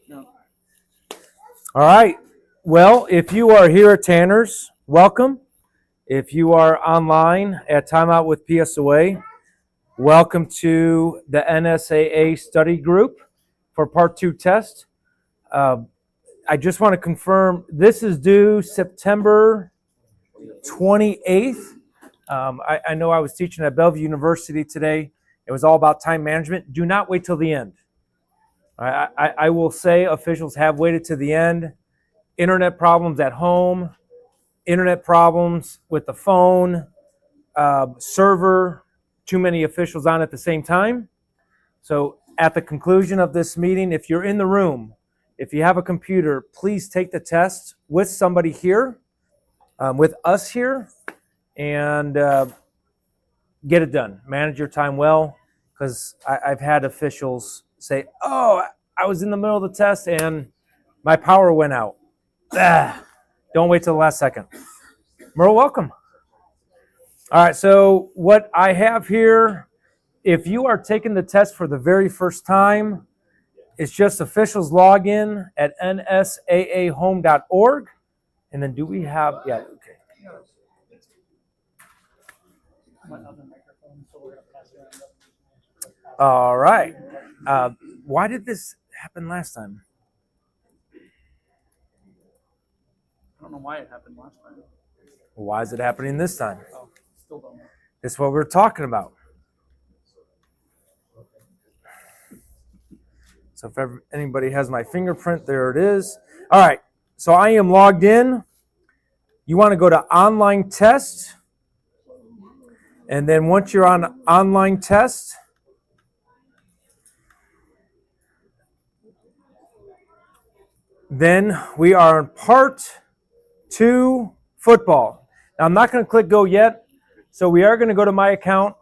No. All right. Well, if you are here at Tanner's, welcome. If you are online at Timeout with PSOA, welcome to the NSAA study group for Part 2 test. I just want to confirm this is due September 28th. I know I was teaching at Bellevue University today. It was all about time management. Do not wait till the end. I will say officials have waited to the end. Internet problems at home, internet problems with the phone, server, too many officials on at the same time. So at the conclusion of this meeting, if you're in the room, if you have a computer, please take the test with somebody here, with us here, and get it done. Manage your time well, because I've had officials say, oh, I was in the middle of the test and my power went out. Don't wait till the last second. Merle, welcome. All right, so what I have here, if you are taking the test for the very first time, it's just officials login at nsaahome.org. And then do we have, yeah, okay. All right. Why did this happen last time? I don't know why it happened last time. Why is it happening this time? Oh, still don't know. This is what we're talking about. So if anybody has my fingerprint, there it is. All right, so I am logged in. You want to go to online test. And then once you're on online test, then we are in part 2 football. Now I'm not going to click go yet. So we are going to go to my account.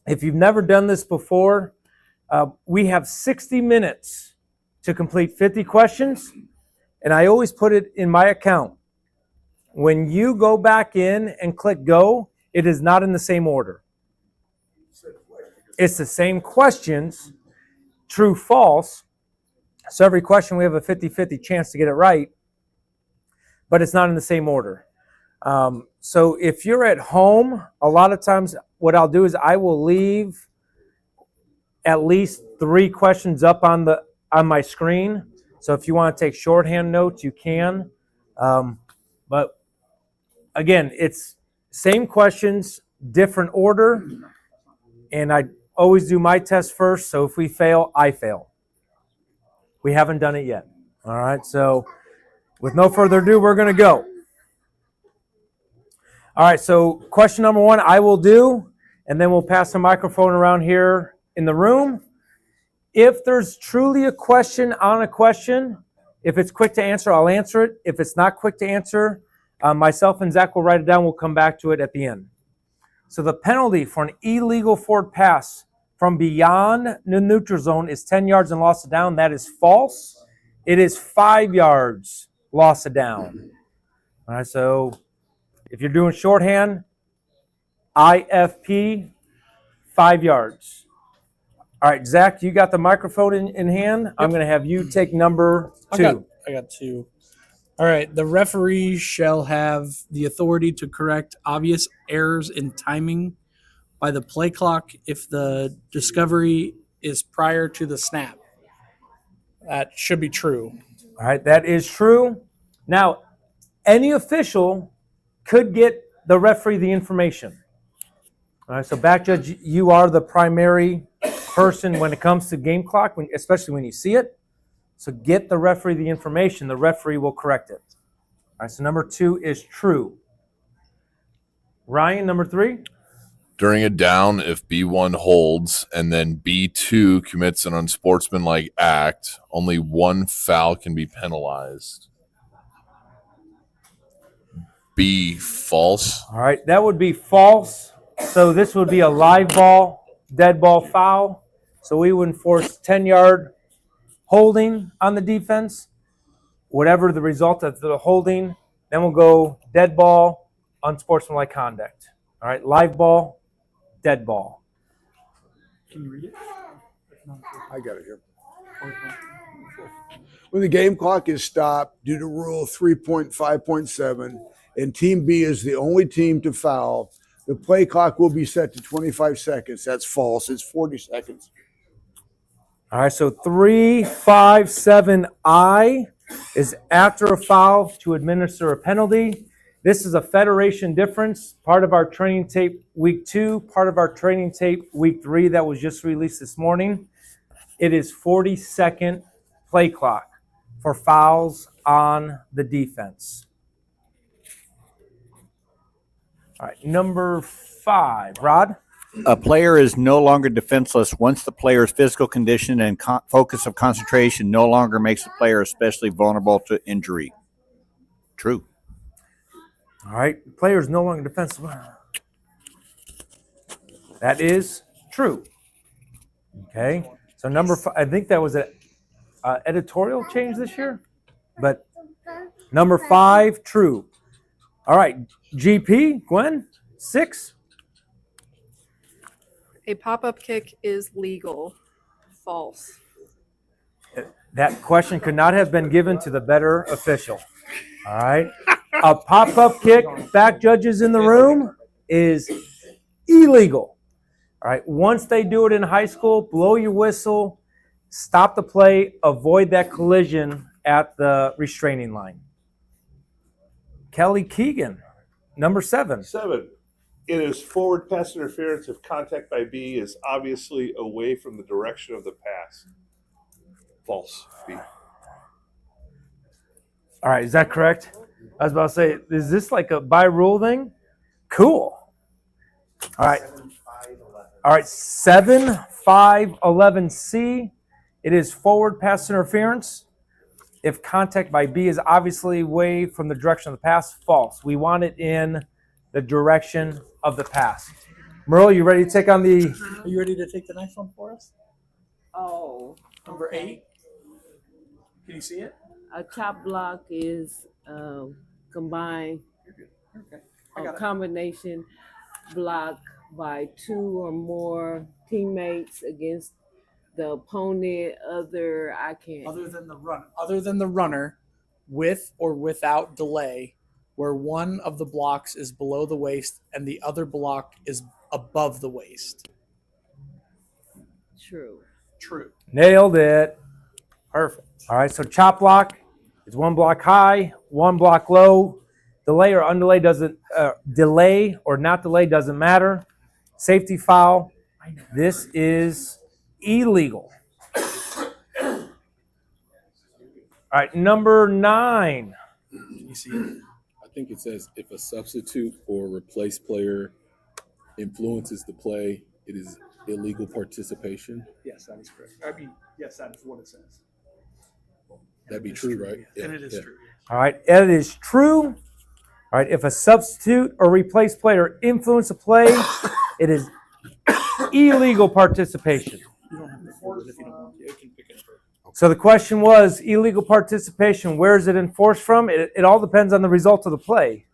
If you've never done this before, we have 60 minutes to complete 50 questions. And I always put it in my account. When you go back in and click go, it is not in the same order. It's the same questions, true, false. So every question we have a 50-50 chance to get it right, but it's not in the same order. So if you're at home, a lot of times what I'll do is I will leave at least 3 questions up on my screen. So if you want to take shorthand notes, you can. But again, it's same questions, different order, and I always do my test first. So if we fail, I fail. We haven't done it yet. All right, so with no further ado, we're going to go. All right, so question number 1 I will do, and then we'll pass the microphone around here in the room. If there's truly a question on a question, if it's quick to answer, I'll answer it. If it's not quick to answer, myself and Zach will write it down. We'll come back to it at the end. So the penalty for an illegal forward pass from beyond the neutral zone is 10 yards and loss of down. That is false. It is 5 yards loss of down. All right, so if you're doing shorthand, IFP, 5 yards. All right, Zach, you got the microphone in hand. Yep. I'm going to have you take number 2. I got 2. All right, the referee shall have the authority to correct obvious errors in timing by the play clock if the discovery is prior to the snap. That should be true. All right, that is true. Now, any official could get the referee the information. All right, so back judge, you are the primary person when it comes to game clock, especially when you see it. So get the referee the information. The referee will correct it. All right, so number 2 is true. Ryan, number 3. During a down, if B1 holds and then B2 commits an unsportsmanlike act, only 1 foul can be penalized. B, false. All right, that would be false. So this would be a live ball, dead ball foul. So we would enforce 10-yard holding on the defense. Whatever the result of the holding, then we'll go dead ball, unsportsmanlike conduct. All right, live ball, dead ball. Can you read it? I got it here. When the game clock is stopped due to Rule 3.5.7 and Team B is the only team to foul, the play clock will be set to 25 seconds. That's false. It's 40 seconds. All right, so 357I is after a foul to administer a penalty. This is a federation difference, part of our training tape week 2, part of our training tape week 3 that was just released this morning. It is 40-second play clock for fouls on the defense. All right, number 5, Rod. A player is no longer defenseless once the player's physical condition and focus of concentration no longer makes the player especially vulnerable to injury. True. All right, the player is no longer defensive. That is true. Okay, so number 5, I think that was an editorial change this year, but number 5, true. All right, GP, Gwen, 6. A pop-up kick is legal. False. That question could not have been given to the better official. All right. A pop-up kick, back judges in the room, is illegal. All right. Once they do it in high school, blow your whistle, stop the play, avoid that collision at the restraining line. Kelly Keegan, number 7. 7. It is forward pass interference if contact by B is obviously away from the direction of the pass. False. B. All right, is that correct? I was about to say, is this like a by rule thing? Cool. All right. All right, 7-5-11C. It is forward pass interference if contact by B is obviously away from the direction of the pass. False. We want it in the direction of the pass. Merle, you ready to take on the... Are you ready to take the next one for us? Oh, Number 8. Can you see it? a chop block is combined Okay. a combination block by 2 or more teammates against the opponent. I can't. Other than the runner, with or without delay, where one of the blocks is below the waist and the other block is above the waist. True. True. Nailed it. Perfect. All right, so chop block is 1 block high, 1 block low. Delay or undelay doesn't delay or not delay doesn't matter. Safety foul. This is illegal. All right, number 9. Can you see it? I think it says if a substitute or replace player influences the play, it is illegal participation. Yes, that is correct. I mean, yes, that is what it says. That'd be true, right? And it is true. All right, it is true. All right, if a substitute or replace player influence a play, it is illegal participation. You don't have to forward it if you don't want to. You can pick it up. So the question was illegal participation. Where is it enforced from? It all depends on the result of the play.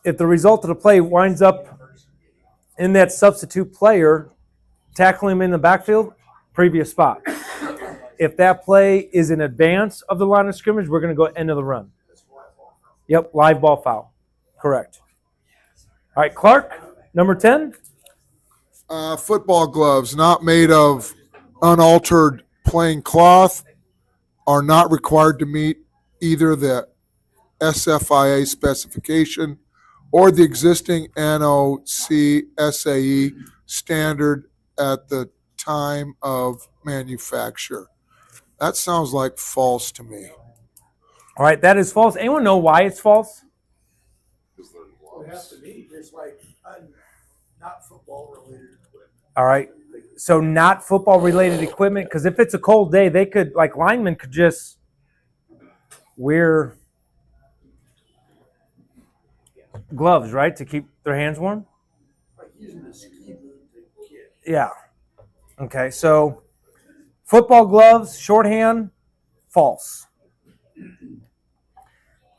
If the result of the play winds up in that substitute player tackling him in the backfield, previous spot. If that play is in advance of the line of scrimmage, we're going to go end of the run. Yep, live ball foul. Correct. All right, Clark, number 10. Football gloves not made of unaltered plain cloth are not required to meet either the SFIA specification or the existing NSAA standard at the time of manufacture. That sounds like false to me. All right, that is false. Anyone know why it's false? It has to be. It's like not football related equipment. All right, so not football-related equipment, because if it's a cold day, they could, like linemen could just wear gloves, right, to keep their hands warm? Like using a ski boot to kick. Yeah. Okay, so football gloves, shorthand, false.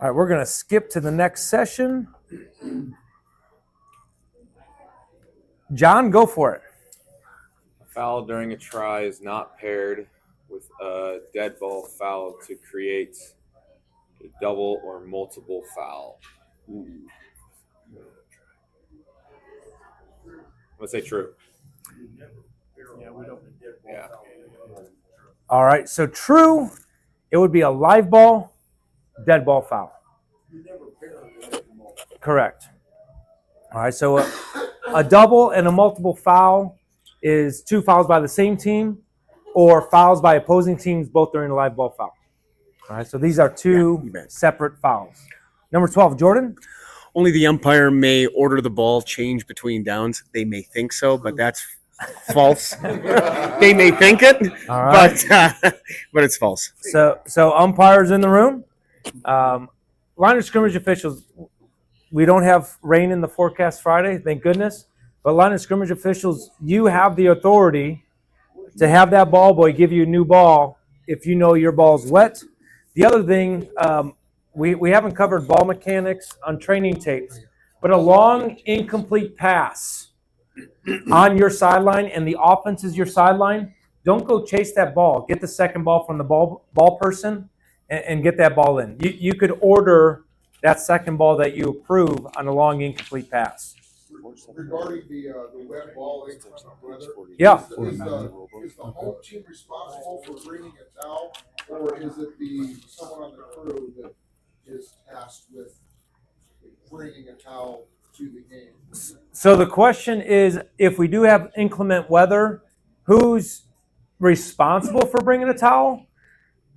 All right, we're going to skip to the next session. John, go for it. A foul during a try is not paired with a dead ball foul to create a double or multiple foul? I'm gonna say true. Yeah. All right, so true, it would be a live ball, dead ball foul. Correct. All right, so a double and a multiple foul is 2 fouls by the same team or fouls by opposing teams both during a live ball foul. All right, so these are two separate fouls. Number 12, Jordan? Only the umpire may order the ball change between downs. They may think so, but that's false. They may think it, All right. but it's false. So umpires in the room. Line of scrimmage officials, we don't have rain in the forecast Friday, thank goodness. But line of scrimmage officials, you have the authority to have that ball boy give you a new ball if you know your ball's wet. The other thing, we haven't covered ball mechanics on training tapes, but a long incomplete pass on your sideline and the offense is your sideline, don't go chase that ball. Get the second ball from the ball person and get that ball in. You could order that second ball that you approve on a long incomplete pass. Regarding the wet ball, weather, Yeah. is the home team responsible for bringing a towel, or is it someone on the crew that is tasked with bringing a towel to the game? So the question is, if we do have inclement weather, who's responsible for bringing a towel?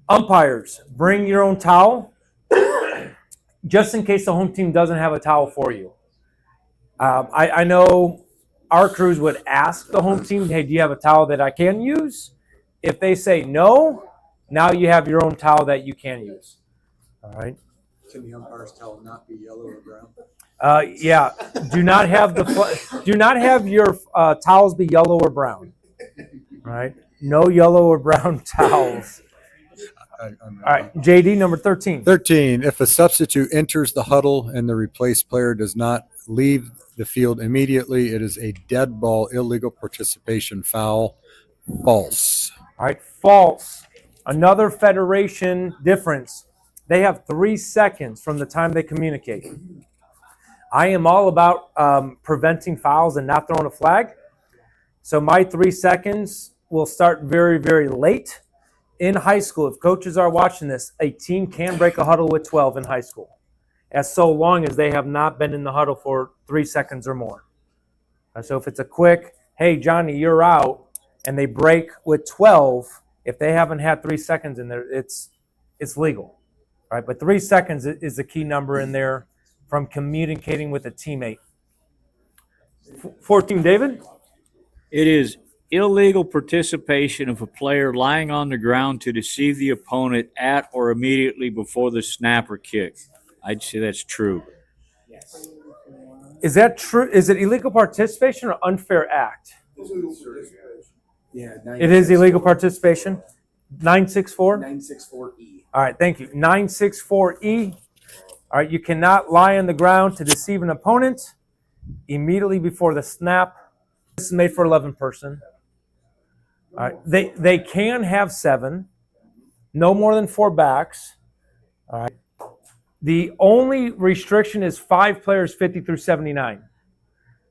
Umpires, bring your own towel, just in case the home team doesn't have a towel for you. I know our crews would ask the home team, hey, do you have a towel that I can use? If they say no, now you have your own towel that you can use. All right. Can the umpire's towel not be yellow or brown? Yeah. Do not have your towels be yellow or brown. All right. No yellow or brown towels. All right, JD, number 13. 13, if a substitute enters the huddle and the replaced player does not leave the field immediately, it is a dead ball, illegal participation foul. False. All right, false. Another federation difference. They have 3 seconds from the time they communicate. I am all about preventing fouls and not throwing a flag. So my 3 seconds will start very, very late. In high school, if coaches are watching this, a team can break a huddle with 12 in high school, as so long as they have not been in the huddle for 3 seconds or more. So if it's a quick, hey, Johnny, you're out, and they break with 12, if they haven't had 3 seconds in there, it's legal. All right, but 3 seconds is the key number in there from communicating with a teammate. 14, David? It is illegal participation of a player lying on the ground to deceive the opponent at or immediately before the snap or kick. I'd say that's true. Is that true? Is it illegal participation or unfair act? Yeah, It is illegal participation. 964? 964E. All right, thank you. 964E. All right, you cannot lie on the ground to deceive an opponent immediately before the snap. This is made for 11 person. All right, they can have 7, no more than 4 backs. All right. The only restriction is 5 players 50 through 79.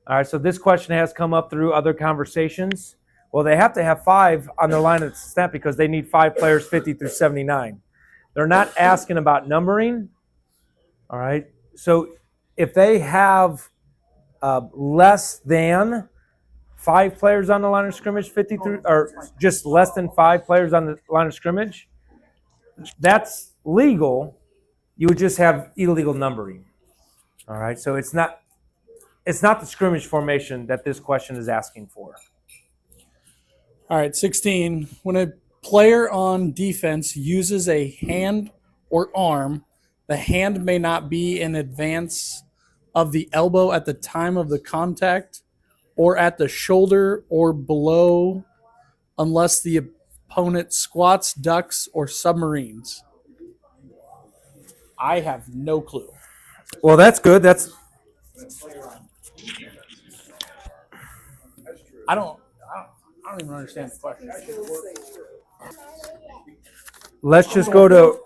All right, so this question has come up through other conversations. Well, they have to have 5 on their line of snap because they need 5 players 50 through 79. They're not asking about numbering. All right, so if they have less than 5 players on the line of scrimmage, 50 through, or just less than 5 players on the line of scrimmage, that's legal. You would just have illegal numbering. All right, so it's not the scrimmage formation that this question is asking for. All right, 16. When a player on defense uses a hand or arm, the hand may not be in advance of the elbow at the time of the contact or at the shoulder or below unless the opponent squats, ducks, or submarines. I have no clue. Well, that's good. I don't even understand the question. Let's just go to.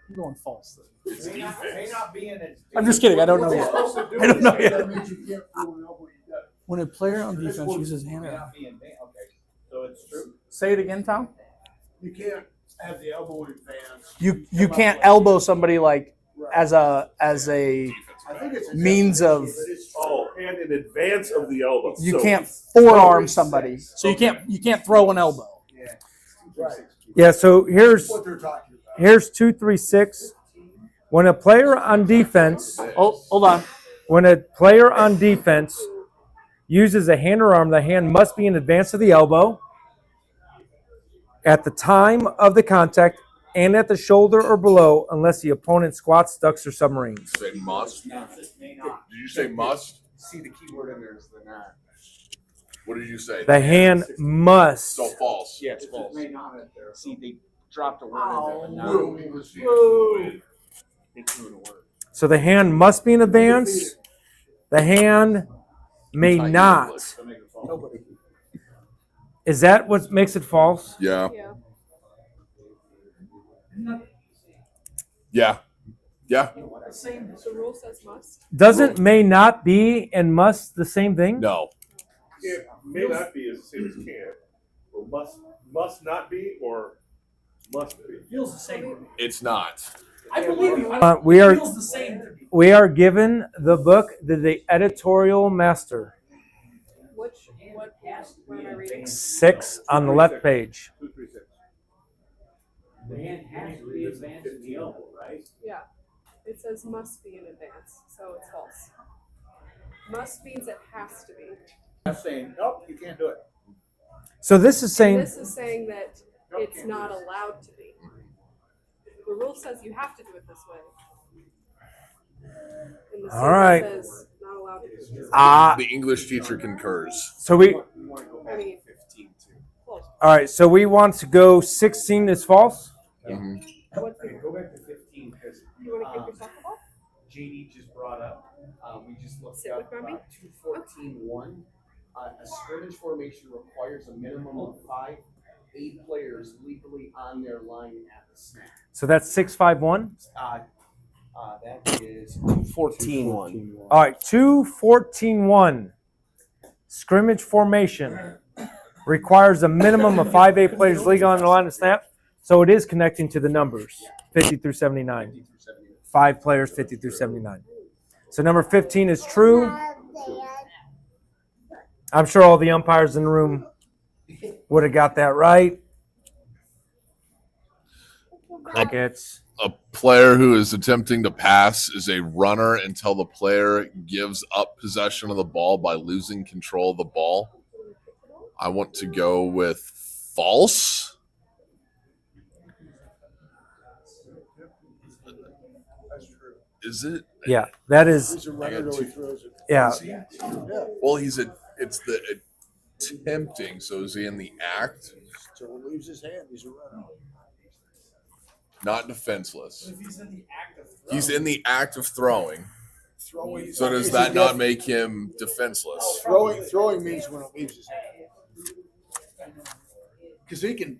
I'm going false. I'm just kidding. I don't know yet. I don't know yet. When a player on defense uses hand. So it's true. Say it again, Tom. You can't have the elbow advance. You can't elbow somebody like as a means of. And in advance of the elbow. You can't forearm somebody, so you can't throw an elbow. Yeah. So here's 236. When a player on defense. Oh, hold on. When a player on defense uses a hand or arm, the hand must be in advance of the elbow at the time of the contact and at the shoulder or below, unless the opponent squats, ducks, or submarines. Say must. Did you say must? See, the key word in there is the not. What did you say? The hand must. So false. Yeah, it's false. See, they dropped a word in there. They threw in a word. So the hand must be in advance. The hand may not. Is that what makes it false? Yeah. Yeah. Yeah. Yeah. The rule says must. Doesn't may not be and must the same thing? No. It may not be as the same as can, or must not be, or must be. It feels the same. It's not. I believe you. It feels the same. We are given the book, the editorial master. What am I reading? 6 on the left page. 236. The hand has to be advanced in the elbow, right? Yeah. It says must be in advance, so it's false. Must means it has to be. I'm saying, nope, you can't do it. So this is saying. This is saying that it's not allowed to be. The rule says you have to do it this way. And the All right. says not allowed to do it this way. The English teacher concurs. So we. I mean, 15 too. close. All right. So we want to go 16 is false. Mm-hmm. Okay, go back to 15 because You want to kick yourself a ball? JD just brought up. We just looked Sit up with Bambi? 214.1. A scrimmage formation requires a minimum of 5 8 players legally on their line at the snap. So that's 651. That is 214.1. All right. 214.1. Scrimmage formation requires a minimum of 5 8 players legal on the line of snap. So it is connecting to the numbers 50 through 79. 5 players 50 through 79. So number 15 is true. I'm sure all the umpires in the room would have got that right. Crickets. A player who is attempting to pass is a runner until the player gives up possession of the ball by losing control of the ball. I want to go with false. Is it? Yeah, that is. He's a runner till he throws it. Yeah. Well, it's the attempting. So is he in the act? Till he leaves his hand, he's a runner. Not defenseless. He's in the act of He's in the act of throwing. Throwing. So does that not make him defenseless? Throwing means when it leaves his hand. Because he can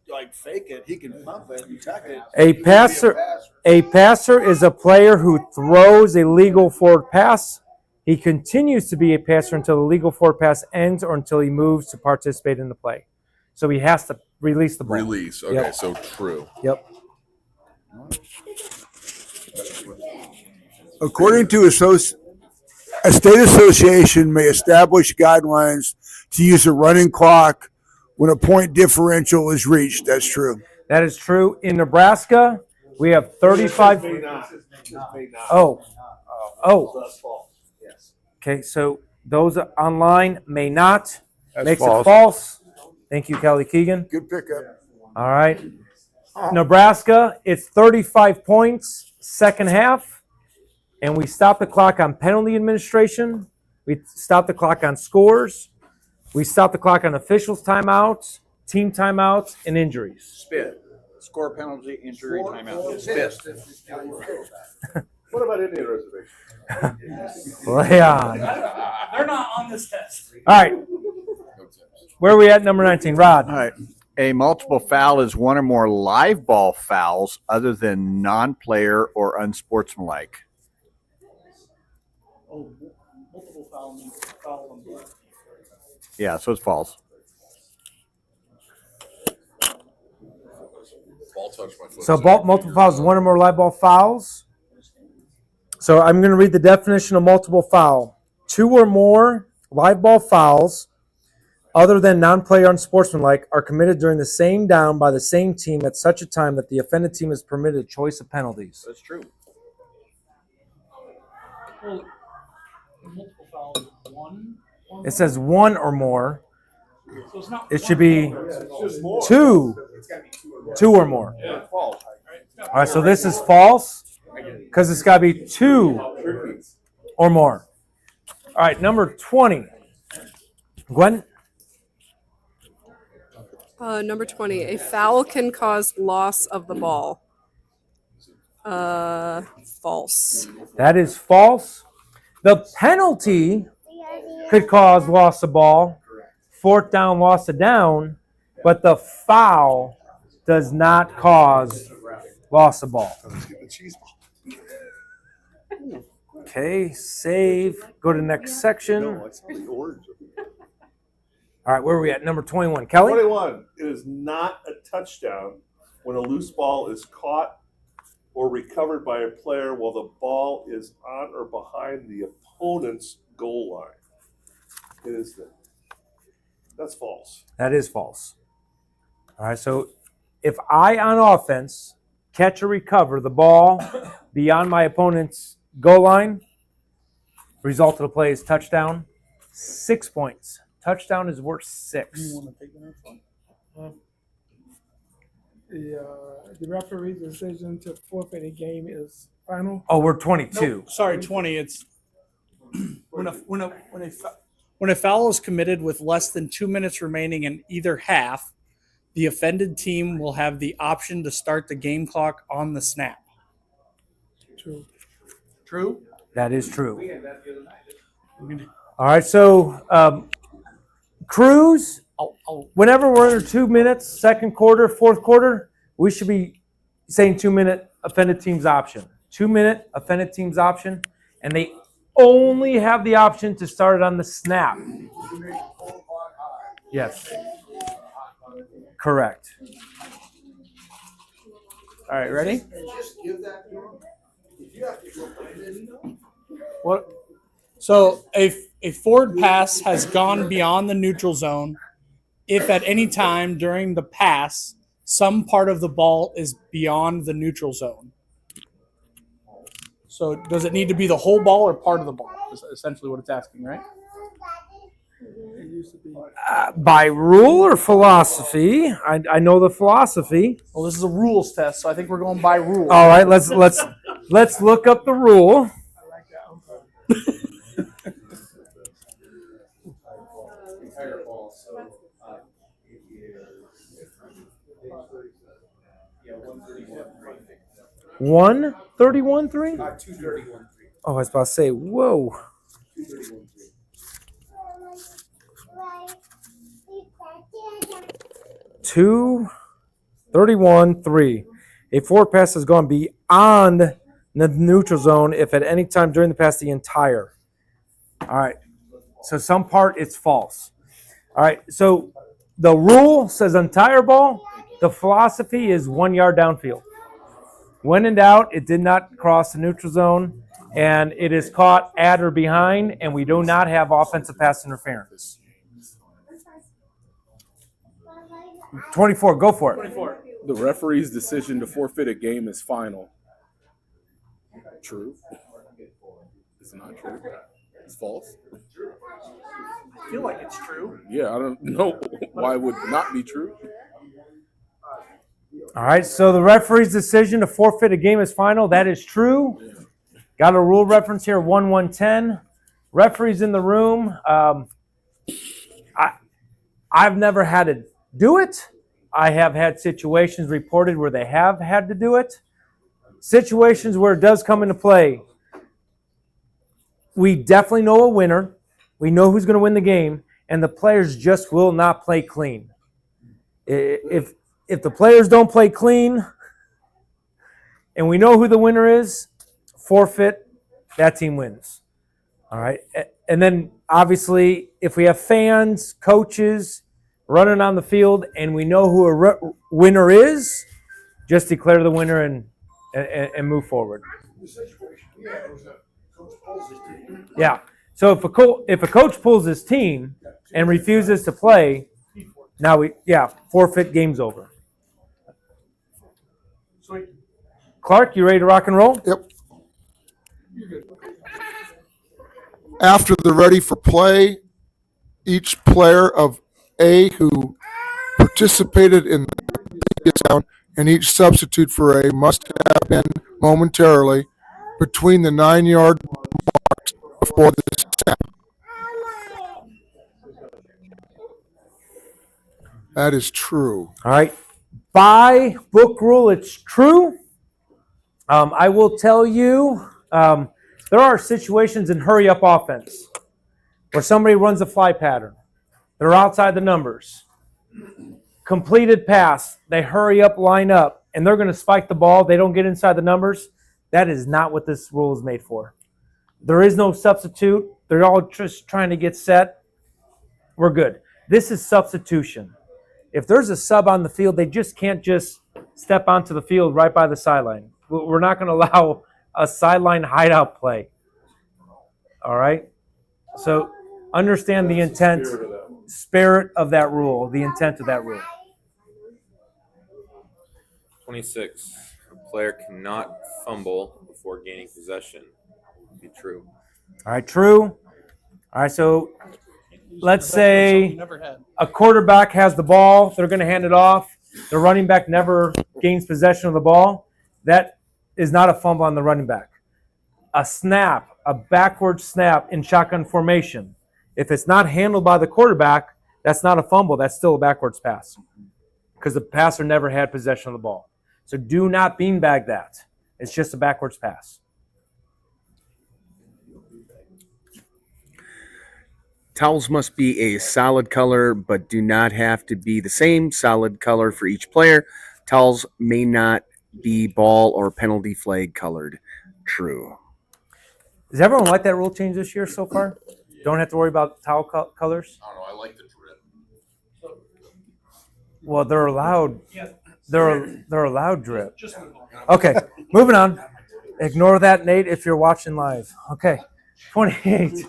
like fake it. He can pump it and tuck it. A passer is a player who throws a legal forward pass. He continues to be a passer until the legal forward pass ends or until he moves to participate in the play. So he has to release the ball. Release. Okay, Yep. so true. Yep. According to a state association may establish guidelines to use a running clock when a point differential is reached. That's true. That is true. In Nebraska, we have 35. May not. Oh. That's false. Yes. Okay, so those online may not. That's Makes false. it false. Thank you, Kelly Keegan. Good pickup. All right. Nebraska, it's 35 points, second half. And we stop the clock on penalty administration. We stop the clock on scores. We stop the clock on officials' timeouts, team timeouts, and injuries. Spit. Score penalty, injury, timeout. Spit. What about Indian reservation? Well, yeah. They're not on this test. All right. Where are we at, number 19? Rod. All right. A multiple foul is one or more live ball fouls other than non-player or unsportsmanlike. Oh, multiple foul means foul on both. Yeah, so it's false. Ball touched my foot. So multiple fouls is one or more live ball fouls. So I'm going to read the definition of multiple foul. 2 or more live ball fouls other than non-player unsportsmanlike are committed during the same down by the same team at such a time that the offended team is permitted a choice of penalties. That's true. Well, multiple foul is one. It says 1 or more. So it's not It should be 2. 2 or more. Yeah, false. All right, so this is false because it's got to be 2 or more. All right, number 20. Gwen? Number 20. A foul can cause loss of the ball. False. That is false. The penalty could cause loss of ball, 4th down, loss of down, but the foul does not cause loss of ball. Okay, save. Go to the next section. All right, where are we at? Number 21. Kelly? 21. It is not a touchdown when a loose ball is caught or recovered by a player while the ball is on or behind the opponent's goal line. It is the. That's false. That is false. All right, so if I, on offense, catch or recover the ball beyond my opponent's goal line, result of the play is touchdown, 6 points. Touchdown is worth 6. You want to take the next one? The referee's decision to forfeit a game is final. Oh, we're 22. Nope, sorry, 20. It's when a foul is committed with less than 2 minutes remaining in either half, the offended team will have the option to start the game clock on the snap. True. True? That is true. All right, so Cruz, whenever we're under 2 minutes, second quarter, fourth quarter, we should be saying 2 minute offended team's option. 2 minute offended team's option, and they only have the option to start it on the snap. Yes. Correct. All right, ready? What? So a forward pass has gone beyond the neutral zone if at any time during the pass some part of the ball is beyond the neutral zone. So does it need to be the whole ball or part of the ball? Is essentially what it's asking, right? By rule or philosophy? I know the philosophy. Well, this is a rules test, so I think we're going by rule. All right, let's look up the rule. One 31-3? 231. Oh, I was about to say, whoa. 2-31-3. A forward pass has gone beyond the neutral zone if at any time during the pass the entire. All right. So some part it's false. All right. So the rule says entire ball. The philosophy is 1 yard downfield. When in doubt, it did not cross the neutral zone, and it is caught at or behind, and we do not have offensive pass interference. 24, go for it. 24. The referee's decision to forfeit a game is final. True. It's not true. It's false. I feel like it's true. Yeah, I don't know why it would not be true. All right, so the referee's decision to forfeit a game is final. That is true. Got a rule reference here, 1-1-10. Referees in the room. I've never had to do it. I have had situations reported where they have had to do it. Situations where it does come into play. We definitely know a winner. We know who's going to win the game. and the players just will not play clean. If the players don't play clean, and we know who the winner is, forfeit, that team wins. All right. And then obviously, if we have fans, coaches running on the field, and we know who a winner is, just declare the winner and move forward. Yeah. So if a coach pulls his team and refuses to play, now forfeit, game's over. Clark, you ready to rock and roll? Yep. After they're ready for play, each player of A who participated in the down and each substitute for A must have been momentarily between the 9-yard marks before the snap. That is true. All right. By book rule, it's true. I will tell you, there are situations in hurry-up offense where somebody runs a fly pattern. They're outside the numbers. Completed pass, they hurry up, line up, and they're going to spike the ball. They don't get inside the numbers. That is not what this rule is made for. There is no substitute. They're all just trying to get set. We're good. This is substitution. If there's a sub on the field, they just can't just step onto the field right by the sideline. We're not going to allow a sideline hideout play. All right? So understand the intent, spirit of that rule, the intent of that rule. 26. A player cannot fumble before gaining possession. Be true. All right, true. All right, so let's say a quarterback has the ball. They're going to hand it off. The running back never gains possession of the ball. That is not a fumble on the running back. A snap, a backward snap in shotgun formation. If it's not handled by the quarterback, that's not a fumble. That's still a backwards pass because the passer never had possession of the ball. So do not beanbag that. It's just a backwards pass. Towels must be a solid color, but do not have to be the same solid color for each player. Towels may not be ball or penalty flag colored. True. Does everyone like that rule change this year so far? Don't have to worry about towel colors? I don't know. I like the drip. Well, they're allowed. They're allowed drip. Okay, moving on. Ignore that, Nate, if you're watching live. Okay, 28.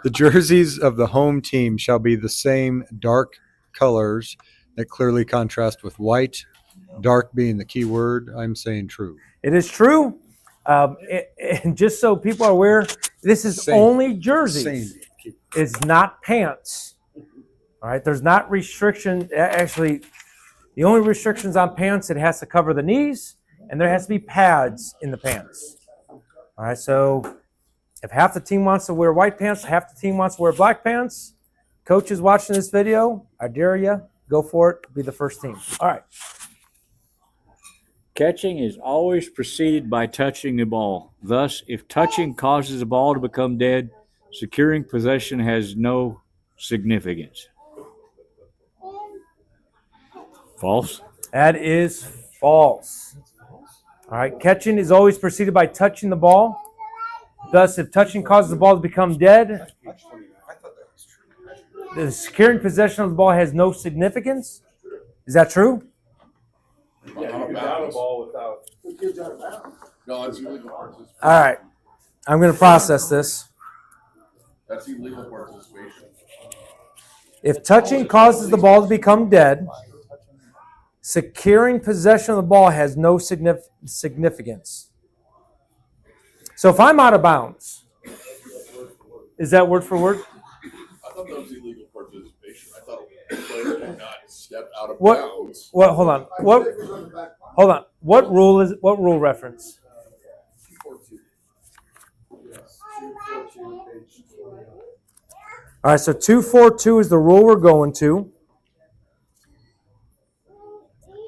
The jerseys of the home team shall be the same dark colors that clearly contrast with white. Dark being the key word, I'm saying true. It is true. And just so people are aware, this is only jerseys. It's not pants. All right, there's not restriction. Actually, the only restrictions on pants, it has to cover the knees, and there has to be pads in the pants. All right, so if half the team wants to wear white pants, half the team wants to wear black pants, coaches watching this video, I dare you, go for it, be the first team. All right. Catching is always preceded by touching the ball. Thus, if touching causes the ball to become dead, securing possession has no significance. False? That is false. All right, catching is always preceded by touching the ball. Thus, if touching causes the ball to become dead, the securing possession of the ball has no significance. Is that true? Yeah, you can down a ball without. No, that's illegal participation. All right, I'm going to process this. That's illegal participation. If touching causes the ball to become dead, securing possession of the ball has no significance. So if I'm out of bounds, is that word for word? I thought that was illegal participation. I thought a player did not step out of What? bounds. What? Hold on. What? Hold on. What rule is? What rule reference? All right. So 242 is the rule we're going to.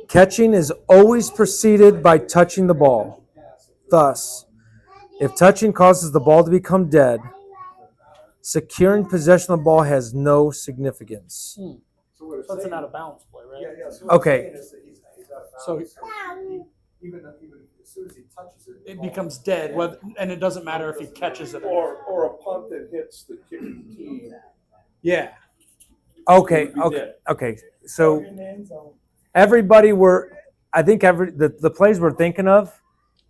Catching is always preceded by touching the ball. Thus, if touching causes the ball to become dead, Securing possession of the ball has no significance. So it's an out of bounds play, right? Yeah. So Okay. So even as soon as he touches it, it becomes dead, and it doesn't matter if he catches it Or a punt that hits the kicking tee. Yeah. Okay. So everybody I think the plays we're thinking of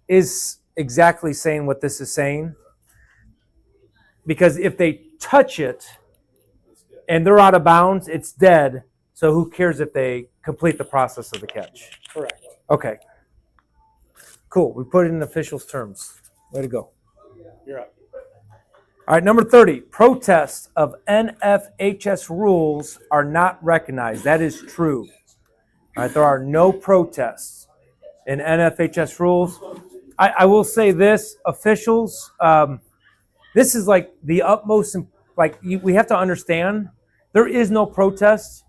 is exactly saying what this is saying. Because if they touch it and they're out of bounds, it's dead. So who cares if they complete the process of the catch? Correct. Okay. Cool. We put it in officials' terms. Way to go. You're up. All right, number 30. Protests of NFHS rules are not recognized. That is true. All right, there are no protests in NFHS rules. I will say this, officials, this is like the utmost, we have to understand, there is no protest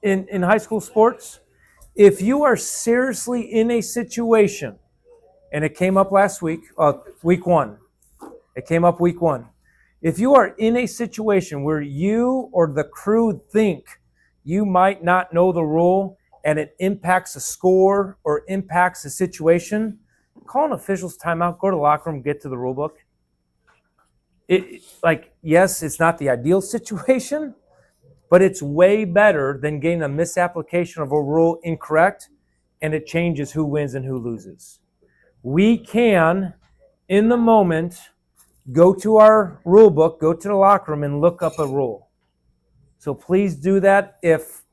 in high school sports. If you are seriously in a situation, and it came up last week, week one. It came up week one. If you are in a situation where you or the crew think you might not know the rule and it impacts the score or impacts the situation, call an official's timeout, go to the locker room, get to the rule book. Yes, it's not the ideal situation, but it's way better than getting a misapplication of a rule incorrect and it changes who wins and who loses. We can, in the moment, go to our rule book, go to the locker room and look up a rule. So please do that if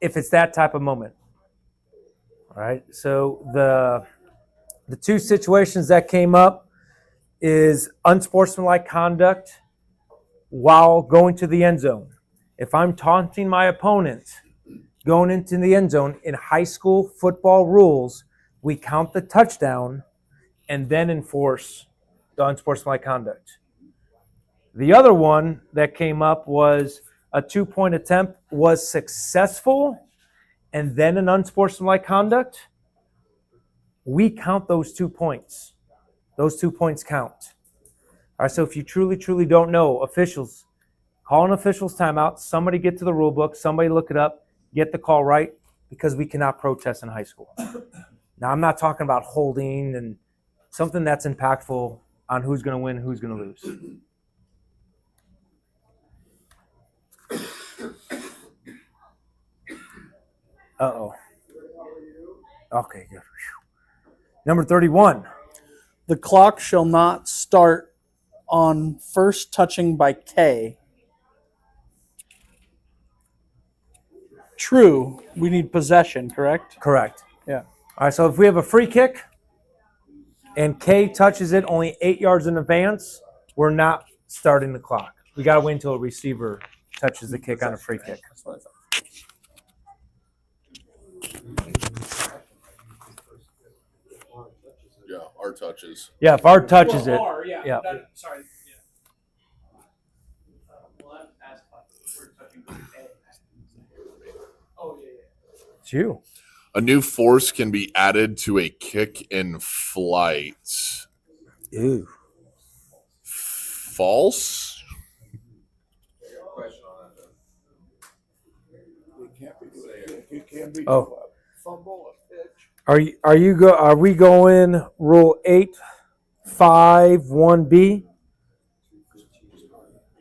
it's that type of moment. All right, so the two situations that came up is unsportsmanlike conduct while going to the end zone. If I'm taunting my opponent going into the end zone, in high school football rules, we count the touchdown and then enforce the unsportsmanlike conduct. The other one that came up was a 2-point attempt was successful and then an unsportsmanlike conduct. We count those 2 points. Those 2 points count. All right, so if you truly, truly don't know, officials, call an official's timeout. Somebody get to the rule book. Somebody look it up. Get the call right, because we cannot protest in high school. Now, I'm not talking about holding and something that's impactful on who's going to win, who's going to lose. Uh-oh. Okay, good. Number 31. The clock shall not start on first touching by K. True. We need possession, correct? Correct. Yeah. All right, so if we have a free kick and K touches it only 8 yards in advance, we're not starting the clock. We got to wait until a receiver touches the kick on a free kick. Yeah, our touches. Yeah, if Art touches it. Yeah. Sorry. It's you. A new force can be added to a kick in flight. Ew. False? It can be Oh. a fumble, a pitch. Are we going rule 8-5-1B?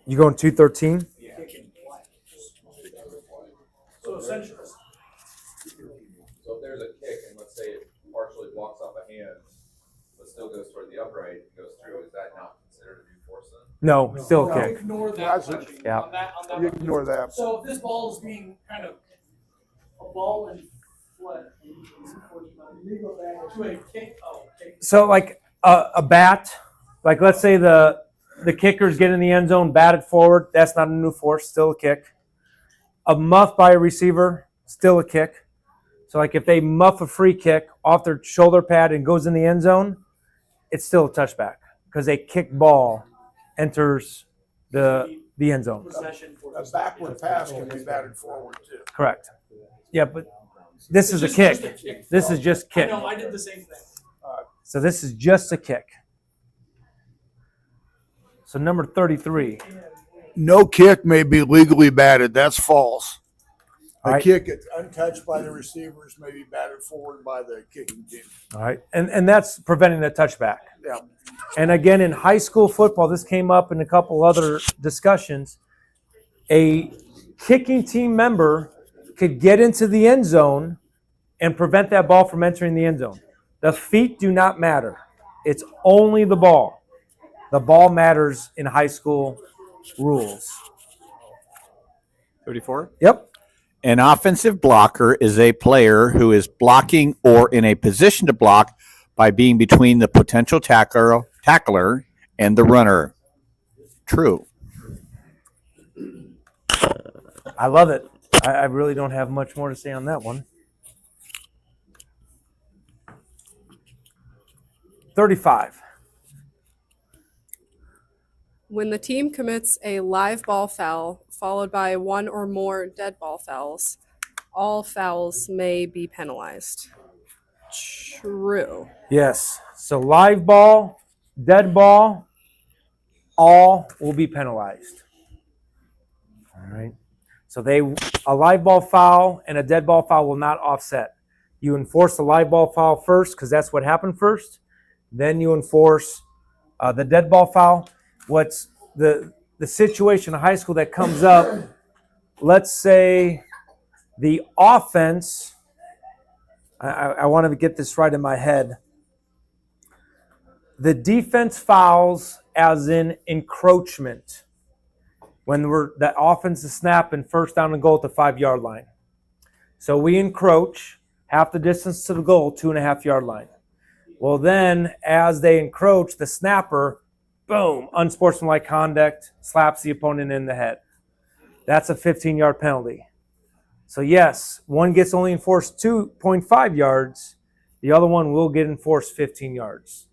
You going 213? So essentially, so if there's a kick and let's say it partially blocks off a hand, but still goes toward the upright and goes through, is that not considered a new force then? No, still a kick. Ignore that. Yeah. On that You ignore that. So if this ball is being kind of a ball and flat to a kick, So like a bat, like let's say the kickers get in the end zone, bat it forward. That's not a new force, still a kick. A muff by a receiver, still a kick. So like if they muff a free kick off their shoulder pad and goes in the end zone, it's still a touchback because a kick ball enters the end zone. A backward pass can be batted forward too. Correct. Yeah, but this is a kick. This is just kick. No, I did the same thing. So this is just a kick. So number 33. No kick may be legally batted. That's false. A All right. kick that's untouched by the receivers may be batted forward by the kicking team. All right. And that's preventing the touchback. Yeah. And again, in high school football, this came up in a couple other discussions. A kicking team member could get into the end zone and prevent that ball from entering the end zone. The feet do not matter. It's only the ball. The ball matters in high school rules. 34? Yep. An offensive blocker is a player who is blocking or in a position to block by being between the potential tackler and the runner. True. I love it. I really don't have much more to say on that one. 35. When the team commits a live ball foul followed by one or more dead ball fouls, all fouls may be penalized. True. Yes. So live ball, dead ball, all will be penalized. All right. So a live ball foul and a dead ball foul will not offset. You enforce the live ball foul first because that's what happened first. Then you enforce the dead ball foul. What's the situation in high school that comes up? Let's say the offense. I want to get this right in my head. The defense fouls as in encroachment when that offense is snapping first down and goal at the 5-yard line. So we encroach half the distance to the goal, 2.5-yard line. Well, then as they encroach, the snapper, boom, unsportsmanlike conduct, slaps the opponent in the head. That's a 15-yard penalty. So yes, one gets only enforced 2.5 yards. The other one will get enforced 15 yards.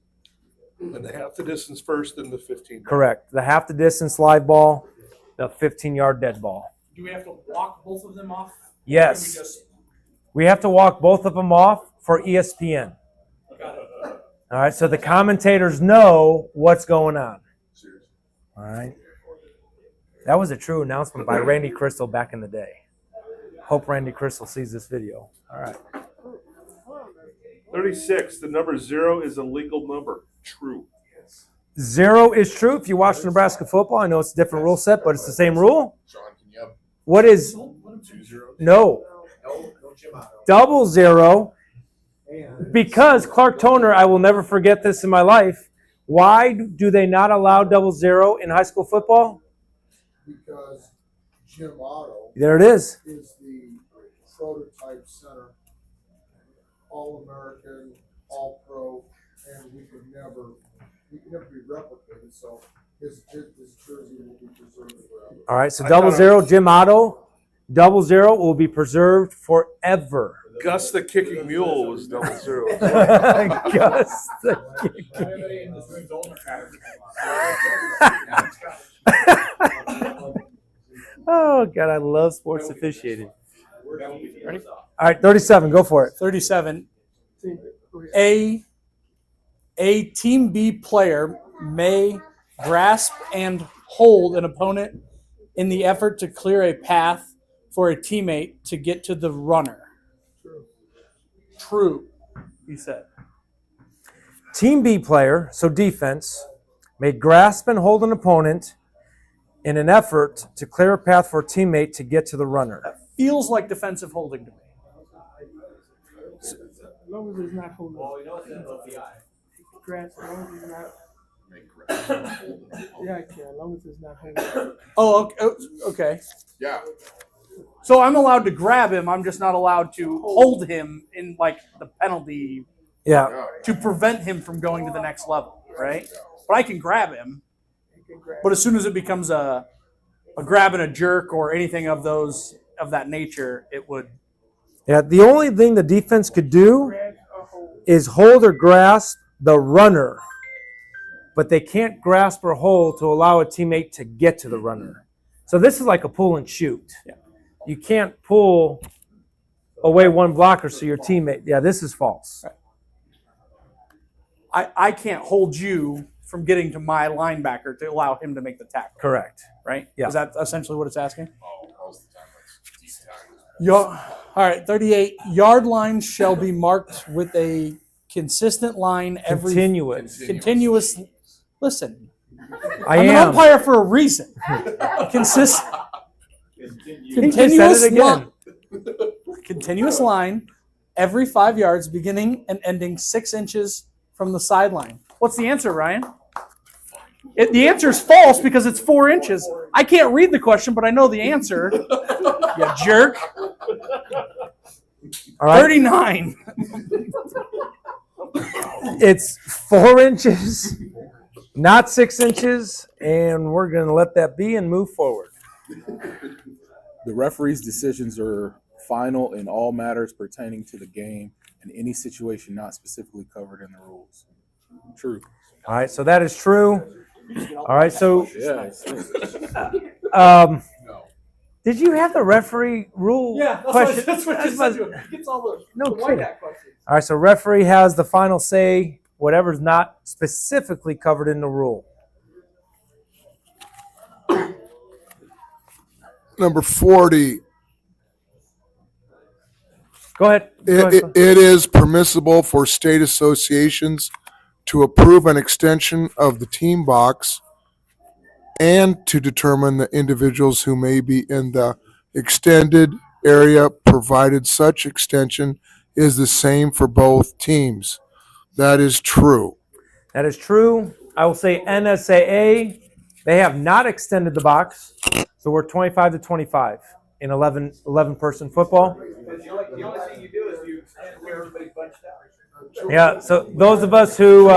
And the half the distance first and the 15. Correct. The half the distance live ball, the 15-yard dead ball. Do we have to walk both of them off? Yes. We have to walk both of them off for ESPN. All right, so the commentators know what's going on. All right. That was a true announcement by Randy Crystal back in the day. Hope Randy Crystal sees this video. All right. 36. The number 0 is a legal number. True. 0 is true. If you watch Nebraska football, I know it's a different rule set, but it's the same rule. Sean, can you have What is? 2 zeros? No. Double 0. Because Clark Toner, I will never forget this in my life. Why do they not allow double 0 in high school football? Because Jim Otto There it is. is the prototype center, All-American, All-Pro, and we could never be replicated. So his jersey will be preserved forever. All right, so double 0, Jim Otto. Double 0 will be preserved forever. Gus the Kicking Mule was 00. Gus the Oh, God, I love sports officiating. Ready? All right, 37, go for it. 37. A Team B player may grasp and hold an opponent in the effort to clear a path for a teammate to get to the runner. True, he said. Team B player, so defense, may grasp and hold an opponent in an effort to clear a path for a teammate to get to the runner. Feels like defensive holding to me. As long as it's not holding. Grass, as long as it's not. Yeah, as long as it's not holding. Oh, okay. Yeah. So I'm allowed to grab him. I'm just not allowed to hold him in like the penalty. Yeah. To prevent him from going to the next level, right? But I can grab him. But as soon as it becomes a grab and a jerk or anything of that nature, it would. Yeah, the only thing the defense could do is hold or grasp the runner, but they can't grasp or hold to allow a teammate to get to the runner. So this is like a pull and shoot. Yeah. You can't pull away one blocker so your teammate. Yeah, this is false. I can't hold you from getting to my linebacker to allow him to make the tackle. Correct. Right? Yeah. Is that essentially what it's asking? Oh, most of the time it's deep tackles. All right, 38. Yard lines shall be marked with a consistent line every continuous. Listen, I I'm am. an umpire for a reason. Consistent. He just said it again. Continuous line every 5 yards, beginning and ending 6 inches from the sideline. What's the answer, Ryan? The answer is false because it's 4 inches. I can't read the question, but I know the answer. You jerk. All right. 39. It's 4 inches, not 6 inches, and we're going to let that be and move forward. The referee's decisions are final in all matters pertaining to the game and any situation not specifically covered in the rules. True. All right, so that is true. All right, so did you have the referee rule question? That's what you said to him. He gets all the kidding. All right, so referee has the final say, whatever's not specifically covered in the rule. Number 40. Go ahead. It is permissible for state associations to approve an extension of the team box and to determine the individuals who may be in the extended area, provided such extension is the same for both teams. That is true. That is true. I will say NSAA, they have not extended the box, so we're 25 to 25 in 11-person football. The only thing you do is you stand where everybody's bunched out. Yeah, so those of us who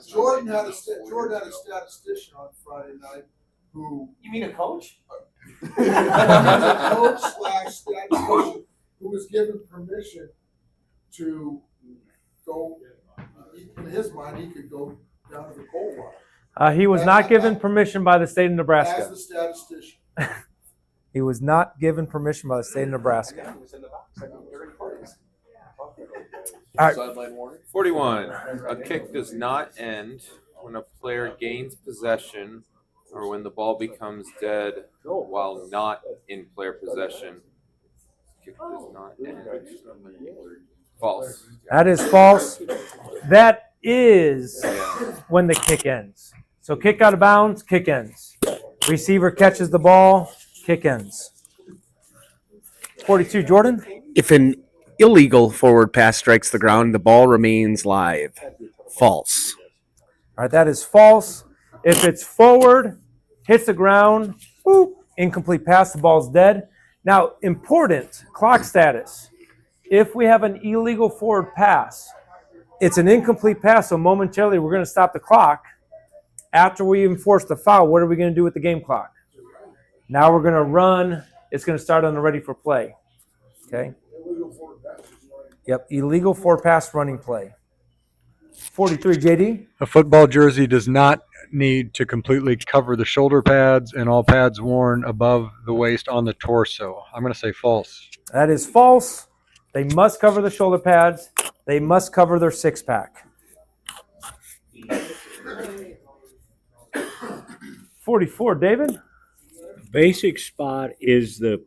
Jordan had a statistician on Friday night who. You mean a coach? Coach / statistician who was given permission to go. In his mind, he could go down to the coal line. he was not given permission by the state of Nebraska. As the statistician. He was not given permission by the state of Nebraska. All right. Sideline warning. 41. A kick does not end when a player gains possession or when the ball becomes dead while not in player possession. Kick does not end. False. That is false. That is when the kick ends. So kick out of bounds, kick ends. Receiver catches the ball, kick ends. 42, Jordan? If an illegal forward pass strikes the ground, the ball remains live. False. All right, that is false. If it's forward, hits the ground, boop, incomplete pass, the ball's dead. Now, important, clock status. If we have an illegal forward pass, it's an incomplete pass, so momentarily we're going to stop the clock. After we enforce the foul, what are we going to do with the game clock? Now we're going to run. It's going to start on the ready for play. Okay? Yep, illegal forward pass running play. 43, JD? A football jersey does not need to completely cover the shoulder pads and all pads worn above the waist on the torso. I'm going to say false. That is false. They must cover the shoulder pads. They must cover their six-pack. 44, David? Basic spot is the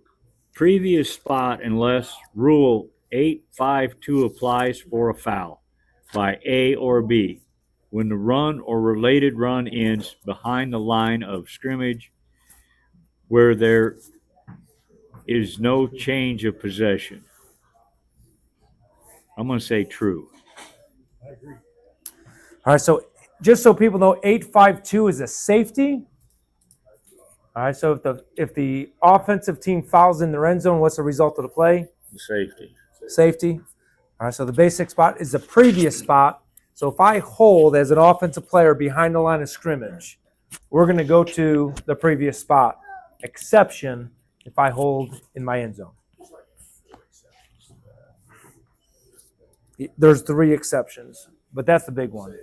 previous spot unless Rule 852 applies for a foul by A or B. When the run or related run ends behind the line of scrimmage where there is no change of possession. I'm going to say true. I agree. All right, so just so people know, 852 is a safety. All right, so if the offensive team fouls in their end zone, what's the result of the play? Safety. Safety. All right, so the basic spot is the previous spot. So if I hold as an offensive player behind the line of scrimmage, we're going to go to the previous spot. Exception if I hold in my end zone. There's 3 exceptions, but that's the big one.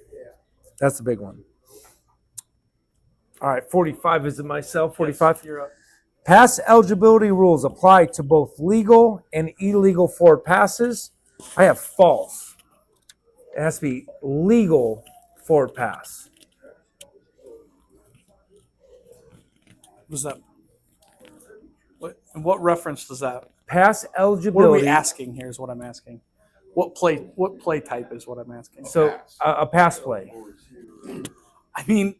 That's the big one. All right, 45 is it myself? 45? You're up. Pass eligibility rules apply to both legal and illegal forward passes. I have false. It has to be legal forward pass. What is that? What reference does that? Pass What are we eligibility. asking here? Is what I'm asking. What play type is what I'm asking? So a pass play. I mean,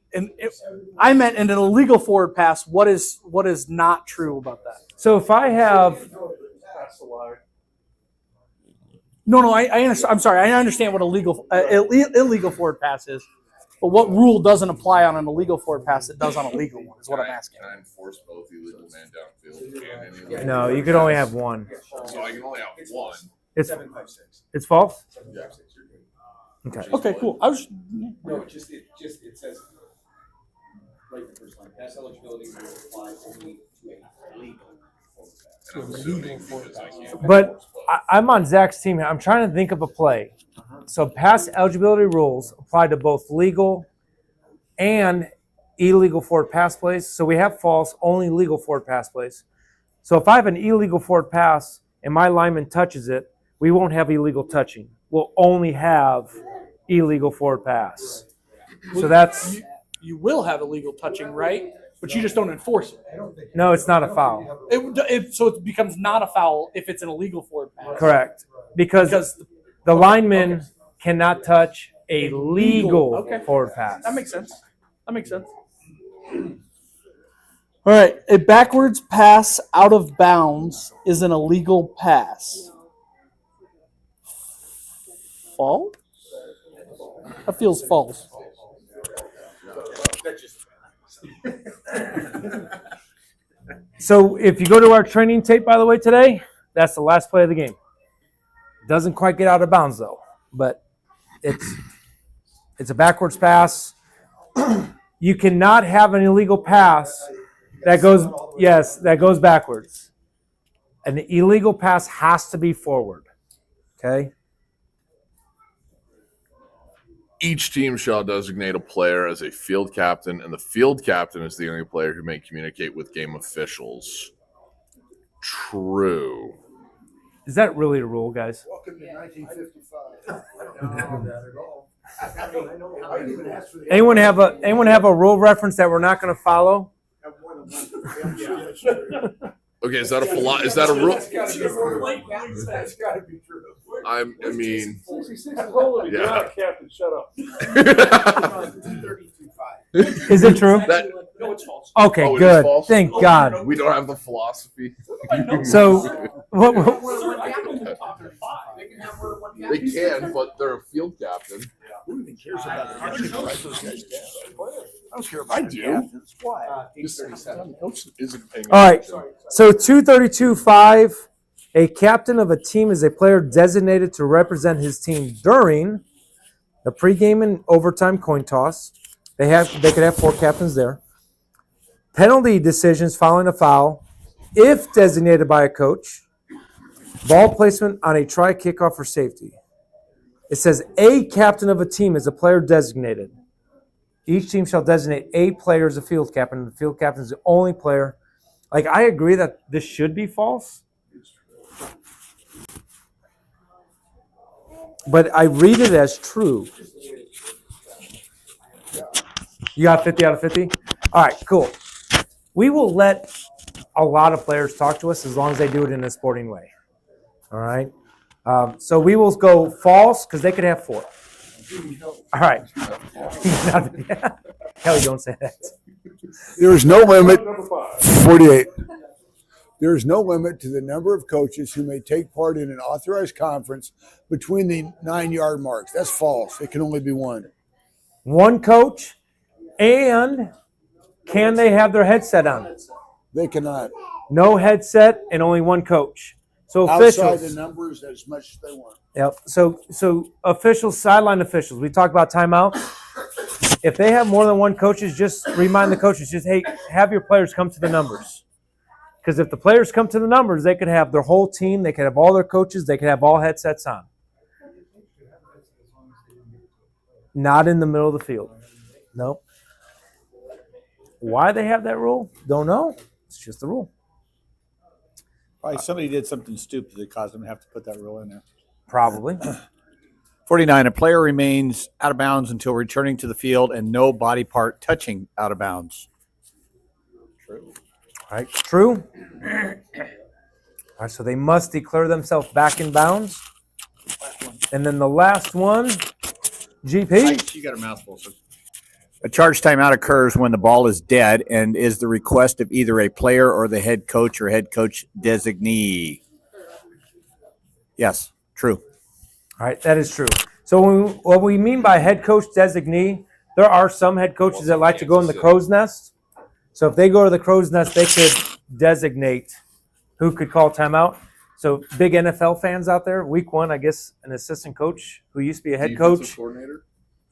I meant in an illegal forward pass. What is not true about that? So if I have That's the line. No, I understand. I'm sorry. I understand what illegal forward pass is, but what rule doesn't apply on an illegal forward pass that does on a legal one is what I'm asking. Can I enforce both illegal man downfield and any illegal? no, you could only have one. So I can only have one. It's false. Yeah. Okay. Okay, cool. I was No, it says right in the first line. Pass eligibility will apply only to a legal. And I'm assuming because I can't But enforce both. I'm on Zach's team here. I'm trying to think of a play. So pass eligibility rules apply to both legal and illegal forward pass plays. So we have false, only legal forward pass plays. So if I have an illegal forward pass and my lineman touches it, we won't have illegal touching. We'll only have illegal forward pass. So that's you will have illegal touching, right? But you just don't enforce it. no, it's not a foul. So it becomes not a foul if it's an illegal forward pass. Correct. Because the lineman cannot touch a legal Okay. forward pass. That makes sense. All right, a backwards pass out of bounds is an illegal pass. False? That feels false. So if you go to our training tape, by the way, today, that's the last play of the game. Doesn't quite get out of bounds though, but it's a backwards pass. You cannot have an illegal pass that goes backwards. An illegal pass has to be forward. Okay? Each team shall designate a player as a field captain, and the field captain is the only player who may communicate with game officials. True. Is that really a rule, guys? Welcome to 1955. Anyone have a rule reference that we're not going to follow? Okay, is that a rule? That's got to be true. I mean, 66 is older. You're Yeah. not captain. Shut up. Is it true? That, No, it's false. Okay, Oh, it is good. false? Thank God. we don't have the philosophy. So, what, They can, but they're a field captain. Who even cares about the I don't care about I the do. captains. Why? The coach isn't paying all right. attention. So 232.5, a captain of a team is a player designated to represent his team during the pregame and overtime coin toss. They could have 4 captains there. Penalty decisions following a foul, if designated by a coach. Ball placement on a try, kickoff, or safety. It says a captain of a team is a player designated. Each team shall designate a player as a field captain, and the field captain is the only player. Like, I agree that this should be false. But I read it as true. You got 50 out of 50? All right, cool. We will let a lot of players talk to us as long as they do it in a sporting way. All right? So we will go false because they could have 4. All right. Kelly, don't say that. There is no limit. Number 5. 48. There is no limit to the number of coaches who may take part in an authorized conference between the 9-yard marks. That's false. It can only be one. One coach, and can they have their headset on? They cannot. No headset and only one coach. So Outside officials. the numbers as much as they want. Yep. So officials, sideline officials. We talk about timeout. If they have more than one coaches, just remind the coaches, just, hey, have your players come to the numbers. Because if the players come to the numbers, they could have their whole team, they could have all their coaches, they could have all headsets on. Not in the middle of the field. Nope. Why they have that rule? Don't know. It's just the rule. Probably somebody did something stupid that caused them to have to put that rule in there. Probably. 49, a player remains out of bounds until returning to the field and no body part touching out of bounds. True. All right, true. All right, so they must declare themselves back in bounds. And then the last one, GP. You got a mouthful, sir. A charge timeout occurs when the ball is dead and is the request of either a player or the head coach or head coach designee. Yes, true. All right, that is true. So what we mean by head coach designee, there are some head coaches that like to go in the crow's nest. So if they go to the crow's nest, they could designate who could call timeout. So big NFL fans out there, week one, I guess an assistant coach who used to be a head coach,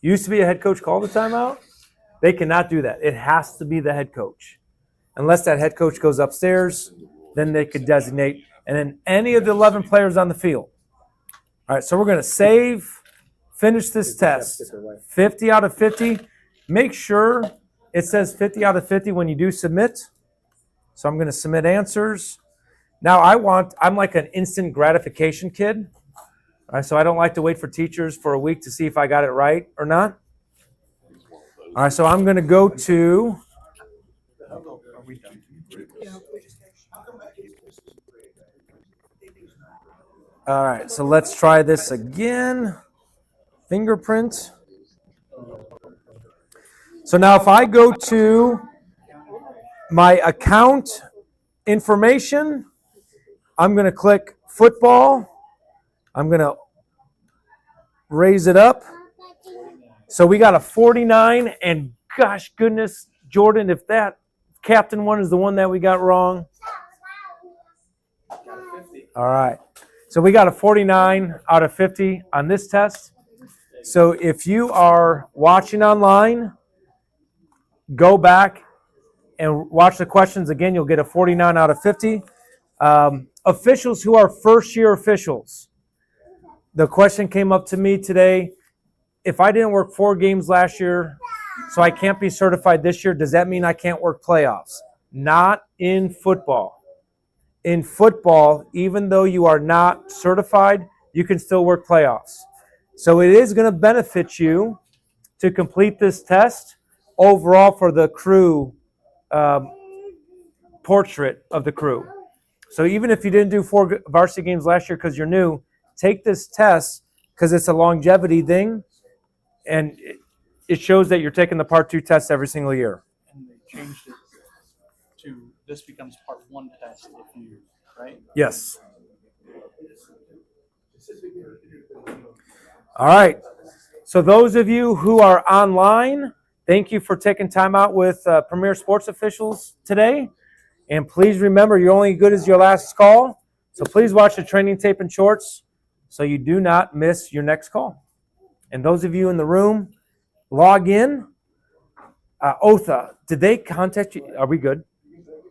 used to be a head coach called the timeout. They cannot do that. It has to be the head coach. Unless that head coach goes upstairs, then they could designate. And then any of the 11 players on the field. All right, so we're going to finish this test. 50 out of 50. Make sure it says 50 out of 50 when you do submit. So I'm going to submit answers. Now I'm like an instant gratification kid. All right, so I don't like to wait for teachers for a week to see if I got it right or not. All right, so I'm going to go to all right, so let's try this again. Fingerprint. So now if I go to my account information, I'm going to click football. I'm going to raise it up. So we got a 49, and gosh goodness, Jordan, if that captain one is the one that we got wrong. All right. So we got a 49 out of 50 on this test. So if you are watching online, go back and watch the questions again. You'll get a 49 out of 50. Officials who are first-year officials. The question came up to me today. If I didn't work 4 games last year, so I can't be certified this year, does that mean I can't work playoffs? Not in football. In football, even though you are not certified, you can still work playoffs. So it is going to benefit you to complete this test overall for the crew portrait of the crew. So even if you didn't do 4 varsity games last year because you're new, take this test because it's a longevity thing, and it shows that you're taking the Part 2 test every single year. And they changed it to this becomes Part 1 test if you, right? Yes. All right. So those of you who are online, thank you for taking time out with Premier Sports officials today. And please remember, you're only good as your last call. So please watch the training tape and shorts so you do not miss your next call. And those of you in the room, log in. Otha, did they contact you? Are we good?